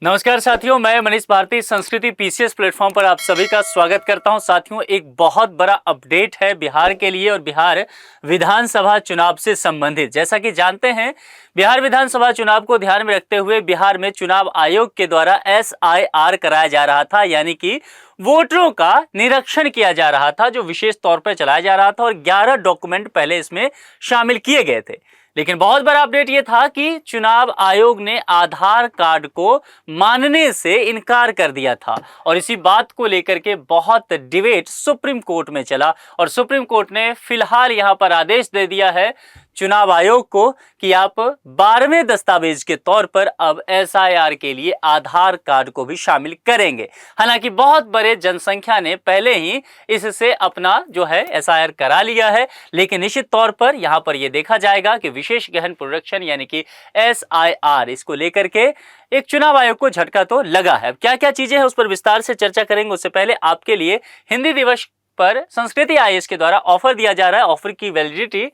नमस्कार साथियों, मैं मनीष भारती संस्कृति पीसीएस प्लेटफॉर्म पर आप सभी का स्वागत करता हूं। साथियों, एक बहुत बड़ा अपडेट है बिहार के लिए और बिहार विधानसभा चुनाव से संबंधित। जैसा कि जानते हैं, बिहार विधानसभा चुनाव को ध्यान में रखते हुए बिहार में चुनाव आयोग के द्वारा SIR कराया जा रहा था, यानी कि वोटरों का निरीक्षण किया जा रहा था, जो विशेष तौर पर चलाया जा रहा था और 11 डॉक्यूमेंट पहले इसमें शामिल किए गए थे। लेकिन बहुत बड़ा अपडेट यह था कि चुनाव आयोग ने आधार कार्ड को मानने से इनकार कर दिया था और इसी बात को लेकर के बहुत डिबेट सुप्रीम कोर्ट में चला और सुप्रीम कोर्ट ने फिलहाल यहां पर आदेश दे दिया है चुनाव आयोग को कि आप 12वें दस्तावेज के तौर पर अब SIR के लिए आधार कार्ड को भी शामिल करेंगे। हालांकि बहुत बड़े जनसंख्या ने पहले ही इससे अपना जो है SIR करा लिया है, लेकिन निश्चित तौर पर यहां पर यह देखा जाएगा कि विशेष गहन पुनरीक्षण यानी कि SIR इसको लेकर के एक चुनाव आयोग को झटका तो लगा है। क्या क्या चीजें हैं उस पर विस्तार से चर्चा करेंगे। उससे पहले आपके लिए हिंदी दिवस पर संस्कृति IAS के द्वारा ऑफर दिया जा रहा है। ऑफर की वैलिडिटी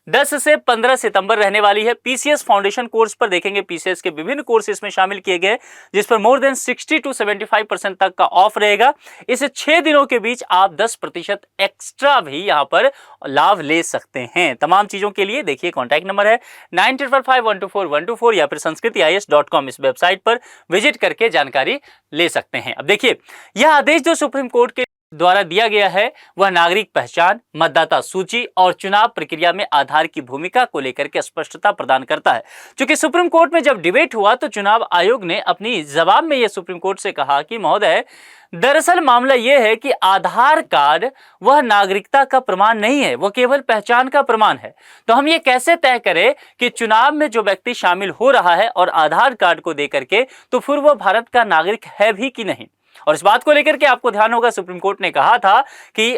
10 से 15 सितंबर रहने वाली है। पीसीएस फाउंडेशन कोर्स पर देखेंगे, पीसीएस के विभिन्न कोर्स इसमें शामिल किए गए जिस पर मोर देन 60 to 75% तक का ऑफ रहेगा। इस 6 दिनों के बीच आप 10% एक्स्ट्रा भी यहां पर लाभ ले सकते हैं। तमाम चीजों के लिए देखिए कॉन्टैक्ट नंबर है 9855124124 या फिर sanskritis.com इस वेबसाइट पर विजिट करके जानकारी ले सकते हैं। अब देखिए, यह आदेश जो सुप्रीम कोर्ट के द्वारा दिया गया है वह नागरिक पहचान, मतदाता सूची और चुनाव प्रक्रिया में आधार की भूमिका को लेकर के स्पष्टता प्रदान करता है। क्योंकि सुप्रीम कोर्ट में जब डिबेट हुआ तो चुनाव आयोग ने अपनी जवाब में यह सुप्रीम कोर्ट से कहा कि महोदय, दरअसल मामला यह है कि आधार कार्ड वह नागरिकता का प्रमाण नहीं है, वह केवल पहचान का प्रमाण है। तो हम ये कैसे तय करें कि चुनाव में जो व्यक्ति शामिल हो रहा है और आधार कार्ड को देकर के, तो फिर वह भारत का नागरिक है भी कि नहीं। और इस बात को लेकर के आपको ध्यान होगा, सुप्रीम कोर्ट ने कहा था कि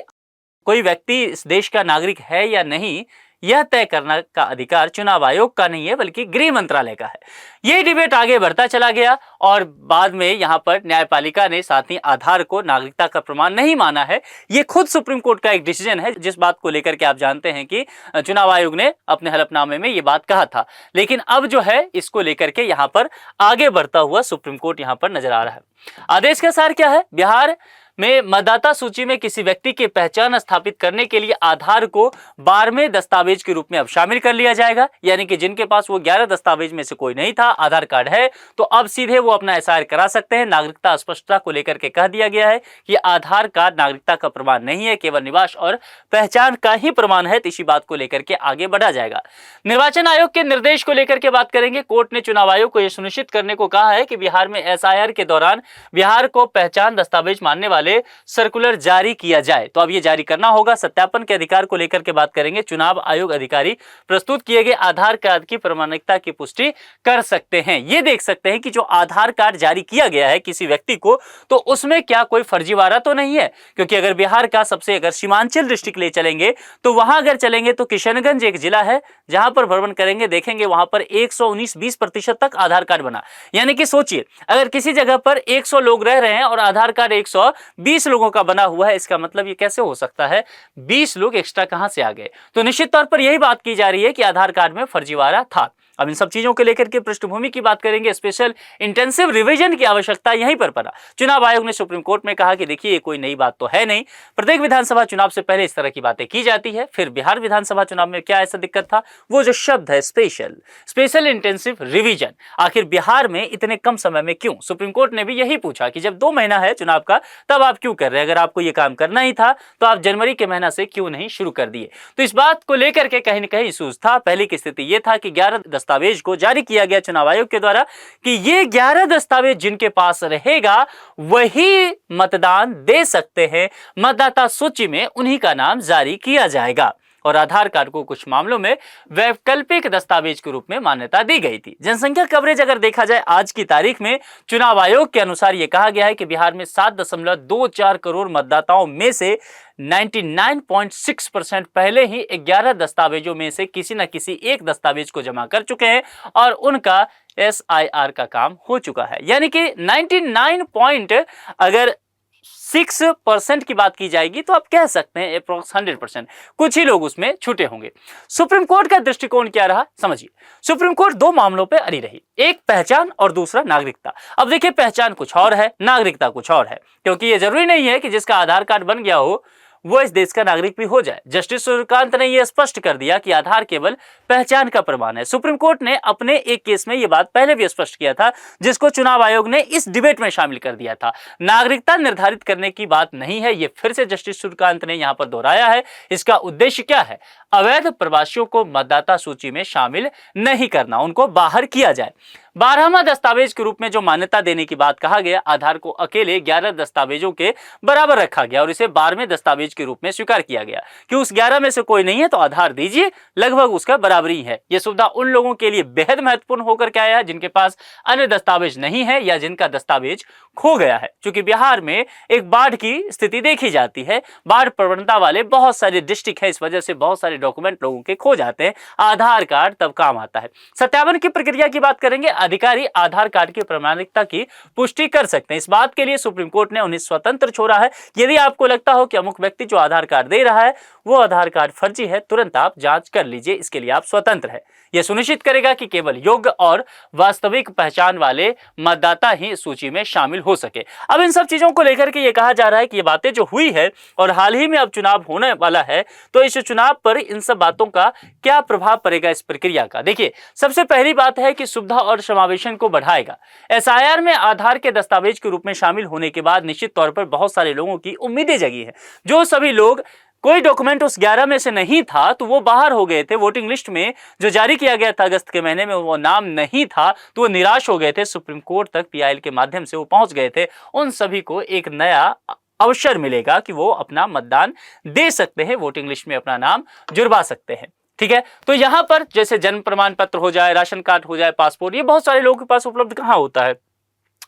कोई व्यक्ति इस देश का नागरिक है या नहीं, यह तय करने का अधिकार चुनाव आयोग का नहीं है बल्कि गृह मंत्रालय का है। यह डिबेट आगे बढ़ता चला गया और बाद में यहां पर न्यायपालिका ने साथ ही आधार को नागरिकता का प्रमाण नहीं माना है। यह खुद सुप्रीम कोर्ट का एक डिसीजन है, जिस बात को लेकर के आप जानते हैं कि चुनाव आयोग ने अपने हलफनामे में यह बात कहा था। लेकिन अब जो है इसको लेकर के यहां पर आगे बढ़ता हुआ सुप्रीम कोर्ट यहां पर नजर आ रहा है। आदेश का सार क्या है? बिहार में मतदाता सूची में किसी व्यक्ति की पहचान स्थापित करने के लिए आधार को 12वें दस्तावेज के रूप में अब शामिल कर लिया जाएगा। यानी कि जिनके पास वो 11 दस्तावेज में से कोई नहीं था, आधार कार्ड है, तो अब सीधे वो अपना SIR करा सकते हैं। नागरिकता स्पष्टता को लेकर के कह दिया गया है कि आधार कार्ड नागरिकता का प्रमाण नहीं है, केवल निवास और पहचान का ही प्रमाण है। तो इसी बात को लेकर के आगे बढ़ा जाएगा। निर्वाचन आयोग के निर्देश को लेकर के बात करेंगे। कोर्ट ने चुनाव आयोग को यह सुनिश्चित करने को कहा है कि बिहार में SIR के दौरान बिहार को पहचान दस्तावेज मानने वाले सर्कुलर जारी किया जाए। तो अब यह जारी करना होगा। सत्यापन के अधिकार को लेकर के बात करेंगे। चुनाव आयोग अधिकारी प्रस्तुत किए गए आधार कार्ड की प्रमाणिकता की पुष्टि कर सकते हैं। ये देख सकते हैं कि जो आधार कार्ड जारी किया गया है किसी व्यक्ति को, तो उसमें क्या कोई फर्जीवाड़ा तो नहीं है। क्योंकि अगर बिहार का सबसे अगर सीमांचल डिस्ट्रिक्ट ले चलेंगे तो वहां अगर चलेंगे तो किशनगंज एक जिला है, जहां पर भ्रमण करेंगे देखेंगे वहां पर 119-20% तक आधार कार्ड बना। यानी कि सोचिए, अगर किसी जगह पर 100 लोग रह रहे हैं और आधार कार्ड 120 लोगों का बना हुआ है, इसका मतलब ये कैसे हो सकता है? 20 लोग एक्स्ट्रा कहां से आ गए? तो निश्चित तौर पर यही बात की जा रही है कि आधार कार्ड में फर्जीवाड़ा था। अब इन सब चीजों को लेकर के पृष्ठभूमि की बात करेंगे। स्पेशल इंटेंसिव रिवीजन की आवश्यकता यहीं पर पड़ा। चुनाव आयोग ने सुप्रीम कोर्ट में कहा कि देखिए, ये कोई नई बात तो है नहीं, प्रत्येक विधानसभा चुनाव से पहले इस तरह की बातें की जाती है। फिर बिहार विधानसभा चुनाव में क्या ऐसा दिक्कत था? वो जो शब्द है स्पेशल इंटेंसिव रिवीजन, आखिर बिहार में इतने कम समय में क्यों? सुप्रीम कोर्ट ने भी यही पूछा कि जब 2 महीना है चुनाव का, तब आप क्यों कर रहे हैं? अगर आपको यह काम करना ही था तो आप जनवरी के महीना से क्यों नहीं शुरू कर दिए? तो इस बात को लेकर के कहीं ना कहीं इशूज था। पहले की स्थिति यह था कि 11 दस्तावेज को जारी किया गया चुनाव आयोग के द्वारा कि ये 11 दस्तावेज जिनके पास रहेगा वही मतदान दे सकते हैं। मतदाता सूची में उन्हीं का नाम जारी किया जाएगा और आधार कार्ड को कुछ मामलों में वैकल्पिक दस्तावेज के रूप में मान्यता दी गई थी। जनसंख्या कवरेज अगर देखा जाए आज की तारीख में, चुनाव आयोग के अनुसार यह कहा गया है कि बिहार में 7.24 करोड़ मतदाताओं में से 99.6% पहले ही 11 दस्तावेजों में से किसी न किसी एक दस्तावेज को जमा कर चुके हैं और उनका SIR का काम हो चुका है। यानी कि 99 पॉइंट अगर 6% की बात की जाएगी तो आप कह सकते हैं अप्रोक्स 100%, कुछ ही लोग उसमें छूटे होंगे। सुप्रीम कोर्ट का दृष्टिकोण क्या रहा समझिए। सुप्रीम कोर्ट दो मामलों पर अड़ी रही, एक पहचान और दूसरा नागरिकता। अब देखिए, पहचान कुछ और है, नागरिकता कुछ और है, क्योंकि ये जरूरी नहीं है कि जिसका आधार कार्ड बन गया हो वो इस देश का नागरिक भी हो जाए। जस्टिस सूर्यकांत ने यह स्पष्ट कर दिया कि आधार केवल पहचान का प्रमाण है। सुप्रीम कोर्ट ने अपने एक केस में यह बात पहले भी स्पष्ट किया था, जिसको चुनाव आयोग ने इस डिबेट में शामिल कर दिया था। नागरिकता निर्धारित करने की बात नहीं है, यह फिर से जस्टिस सूर्यकांत ने यहां पर दोहराया है। इसका उद्देश्य क्या है? अवैध प्रवासियों को मतदाता सूची में शामिल नहीं करना, उनको बाहर किया जाए। 12वां दस्तावेज के रूप में जो मान्यता देने की बात कहा गया, आधार को अकेले 11 दस्तावेजों के बराबर रखा गया और इसे 12वें दस्तावेज के रूप में स्वीकार किया गया कि उस 11 में से कोई नहीं है तो आधार दीजिए, लगभग उसका बराबरी है। यह सुविधा उन लोगों के लिए बेहद महत्वपूर्ण होकर के आया है जिनके पास अन्य दस्तावेज नहीं है या जिनका दस्तावेज खो गया है। क्योंकि बिहार में एक बाढ़ की स्थिति देखी जाती है, बाढ़ प्रवणता वाले बहुत सारे डिस्ट्रिक्ट है, इस वजह से बहुत सारे डॉक्यूमेंट लोगों के खो जाते हैं। आधार कार्ड तब काम आता है। सत्यापन की प्रक्रिया की बात करेंगे, अधिकारी आधार कार्ड की प्रामाणिकता की पुष्टि कर सकते हैं। इस बात के लिए सुप्रीम कोर्ट ने उन्हें स्वतंत्र छोड़ा है। यदि आपको लगता हो कि अमुक व्यक्ति जो आधार कार्ड दे रहा है वो आधार कार्ड फर्जी है, तुरंत आप जांच कर लीजिए, इसके लिए आप स्वतंत्र है। यह सुनिश्चित करेगा कि केवल योग्य और वास्तविक पहचान वाले मतदाता ही सूची में शामिल हो सके। अब इन सब चीजों को लेकर के ये कहा जा रहा है कि ये बातें जो हुई है और हाल ही में अब चुनाव होने वाला है, तो इस चुनाव पर इन सब बातों का क्या प्रभाव पड़ेगा इस प्रक्रिया का। देखिए, सबसे पहली बात है कि सुविधा और समावेशन को बढ़ाएगा। एसआईआर में आधार के दस्तावेज के रूप में शामिल होने के बाद निश्चित तौर पर बहुत सारे लोगों की उम्मीदें जगी है। जो सभी लोग कोई डॉक्यूमेंट उस 11 में से नहीं था तो वो बाहर हो गए थे, वोटिंग लिस्ट में जो जारी किया गया था अगस्त के महीने में वो नाम नहीं था, तो वो निराश हो गए थे। सुप्रीम कोर्ट तक पीआईएल के माध्यम से वो पहुंच गए थे। उन सभी को एक नया अवसर मिलेगा कि वो अपना मतदान दे सकते हैं, वोटिंग लिस्ट में अपना नाम जुड़वा सकते हैं। ठीक है, तो यहां पर जैसे जन्म प्रमाण पत्र हो जाए, राशन कार्ड हो जाए, पासपोर्ट, ये बहुत सारे लोगों के पास उपलब्ध कहां होता है।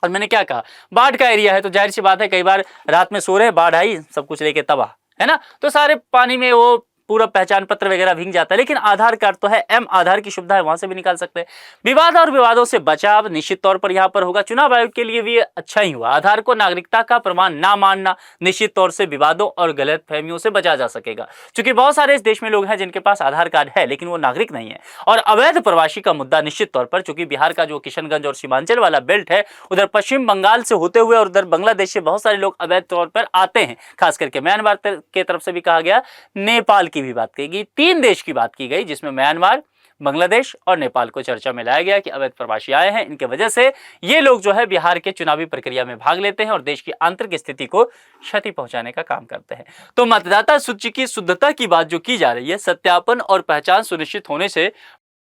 और मैंने क्या कहा, बाढ़ का एरिया है तो जाहिर सी बात है, कई बार रात में सो रहे, बाढ़ आई, सब कुछ लेके तबाह, है ना, तो सारे पानी में वो पूरा पहचान पत्र वगैरह भीग जाता है। लेकिन आधार कार्ड तो है, एम आधार की सुविधा है, वहां से भी निकाल सकते हैं। विवाद और विवादों से बचाव निश्चित तौर पर यहां पर होगा। चुनाव आयोग के लिए भी अच्छा ही हुआ। आधार को नागरिकता का प्रमाण ना मानना निश्चित तौर से विवादों और गलतफहमियों से बचा जा सकेगा। क्योंकि बहुत सारे इस देश में लोग हैं जिनके पास आधार कार्ड है लेकिन वो नागरिक नहीं है। और अवैध प्रवासी का मुद्दा निश्चित तौर पर, चूंकि बिहार का जो किशनगंज और सीमांचल वाला बेल्ट है, उधर पश्चिम बंगाल से होते हुए और उधर बांग्लादेश से बहुत सारे लोग अवैध तौर पर आते हैं, खास करके म्यांमार के तरफ से भी कहा गया, नेपाल की भी बात कही, 3 देश की बात की गई जिसमें म्यांमार, बांग्लादेश और नेपाल को चर्चा में लाया गया कि अवैध प्रवासी आए हैं। इनके वजह से ये लोग जो है बिहार के चुनावी प्रक्रिया में भाग लेते हैं और देश की आंतरिक स्थिति को क्षति पहुंचाने का काम करते हैं। तो मतदाता सूची की शुद्धता की बात जो की जा रही है, सत्यापन और पहचान सुनिश्चित होने से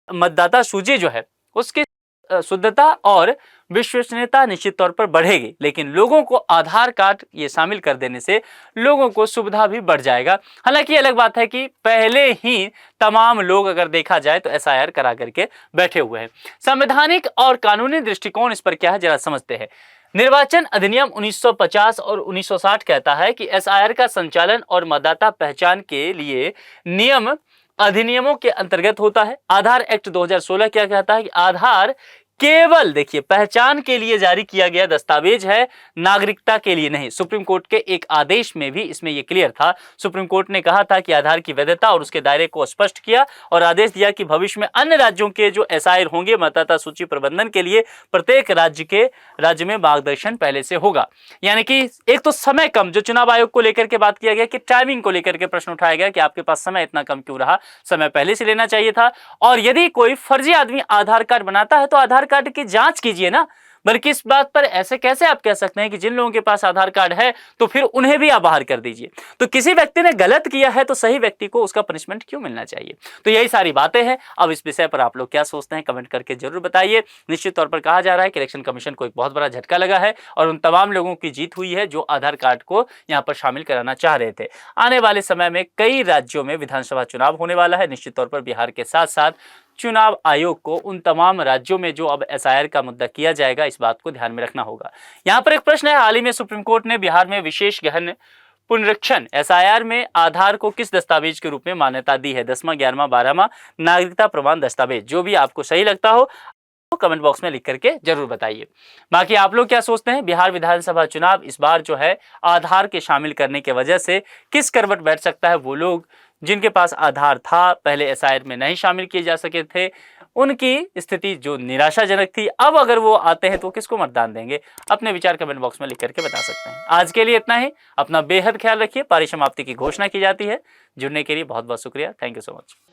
मतदाता सूची जो है उसकी शुद्धता और विश्वसनीयता निश्चित तौर पर बढ़ेगी। लेकिन लोगों को आधार कार्ड ये शामिल कर देने से लोगों को सुविधा भी बढ़ जाएगा। हालांकि अलग बात है कि पहले ही तमाम लोग अगर देखा जाए तो एसआईआर करा करके बैठे हुए हैं। संवैधानिक और कानूनी दृष्टिकोण इस पर क्या है जरा समझते हैं। निर्वाचन अधिनियम 1950 और 1960 कहता है कि एसआईआर का संचालन और मतदाता पहचान के लिए नियम अधिनियमों के अंतर्गत होता है। आधार एक्ट 2016 क्या कहता है कि आधार केवल, देखिए, पहचान के लिए जारी किया गया दस्तावेज है, नागरिकता के लिए नहीं। सुप्रीम कोर्ट के एक आदेश में भी इसमें यह क्लियर था। सुप्रीम कोर्ट ने कहा था कि आधार की वैधता और उसके दायरे को स्पष्ट किया और आदेश दिया कि भविष्य में अन्य राज्यों के जो एसआईआर होंगे मतदाता सूची प्रबंधन के लिए प्रत्येक राज्य में मार्गदर्शन पहले से होगा। यानी कि एक तो समय कम, जो चुनाव आयोग को लेकर के बात किया गया कि टाइमिंग को लेकर के प्रश्न उठाया गया कि आपके पास समय इतना कम क्यों रहा, समय पहले से लेना चाहिए था। और यदि कोई फर्जी आदमी आधार कार्ड बनाता है तो आधार कार्ड की जांच कीजिए ना। बल्कि इस बात पर ऐसे कैसे आप कह सकते हैं कि जिन लोगों के पास आधार कार्ड है तो फिर उन्हें भी आप बाहर कर दीजिए। तो किसी व्यक्ति ने गलत किया है तो सही व्यक्ति को उसका पनिशमेंट क्यों मिलना चाहिए। तो यही सारी बातें हैं। अब इस विषय पर आप लोग क्या सोचते हैं कमेंट करके जरूर बताइए। निश्चित तौर पर कहा जा रहा है कि इलेक्शन कमीशन को एक बहुत बड़ा झटका लगा है और उन तमाम लोगों की जीत हुई है जो आधार कार्ड को यहाँ पर शामिल कराना चाह रहे थे। आने वाले समय में कई राज्यों में विधानसभा चुनाव होने वाला है। निश्चित तौर पर बिहार के साथ साथ चुनाव आयोग को उन तमाम राज्यों में जो अब एसआईआर का मुद्दा किया जाएगा इस बात को ध्यान में रखना होगा। यहाँ पर एक प्रश्न है, हाल ही में सुप्रीम कोर्ट ने बिहार में विशेष गहन पुनरीक्षण एसआईआर में आधार को किस दस्तावेज के रूप में मान्यता दी है? 10वां, 11वां, 12वां नागरिकता प्रमाण दस्तावेज, जो भी आपको सही लगता हो तो कमेंट बॉक्स में लिख करके जरूर बताइए। बाकी आप लोग क्या सोचते हैं, बिहार विधानसभा चुनाव इस बार जो है आधार के शामिल करने की वजह से किस करवट बैठ सकता है? वो लोग जिनके पास आधार था, पहले एसआईआर में नहीं शामिल किए जा सके थे, उनकी स्थिति जो निराशाजनक थी, अब अगर वो आते हैं तो किसको मतदान देंगे? अपने विचार कमेंट बॉक्स में लिख करके बता सकते हैं। आज के लिए इतना ही, अपना बेहद ख्याल रखिए। परिसमाप्ति की घोषणा की जाती है। जुड़ने के लिए बहुत बहुत शुक्रिया। Thank you so much.